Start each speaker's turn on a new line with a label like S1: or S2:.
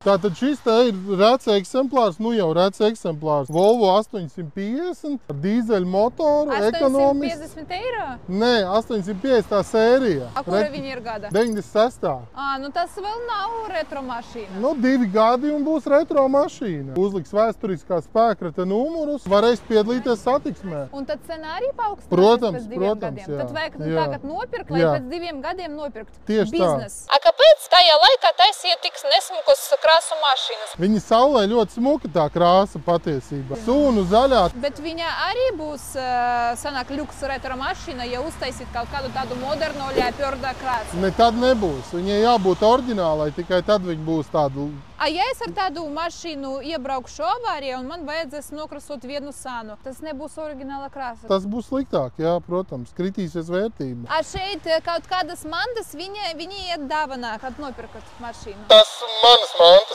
S1: Tātad šis te ir rets eksemplārs, nu jau rets eksemplārs. Volvo 850 ar dīzeļu motoru, ekonomisks.
S2: 850 eiro?
S1: Nē, 850 tā sērija.
S2: A kura viņa ir gada?
S1: 96.
S2: Nu tas vēl nav retro mašīna.
S1: Nu, 2 gadi un būs retro mašīna. Uzliks vēsturiskā spēkrata numurus, varēs piedalīties satiksmē.
S2: Un tad cena arī paaugstinās
S1: Protams,
S2: pēc 2
S1: gadiem.
S2: Jā. Tad vajag tagad nopirkt, lai pēc 2 gadiem nopirkt.
S1: Tieši
S2: biznes.
S1: tā.
S2: A kāpēc tajā laikā taisīja tik nesmukus krāsu mašīnas?
S1: Viņa saulē ļoti smuka tā krāsa patiesībā. Sūnu zaļā.
S2: Bet viņa arī būs, sanāk, ļuks retro mašīna, ja uztaisīt kaut kādu tādu moderno ļaipjordā krāsu.
S1: Ne, tad nebūs. Viņai jābūt oriģinālai, tikai tad viņa būs tāda.
S2: Ja es ar tādu mašīnu iebraukšu avārijā un man vajadzēs nokrasot vienu sānu, tas nebūs oriģināla krāsa?
S1: Tas būs sliktāk, jā, protams. Kritīsies vērtība.
S2: A šeit kaut kādas mantas, viņi iet dāvanā, kad nopirkat mašīnu?
S1: Tas manas mantas.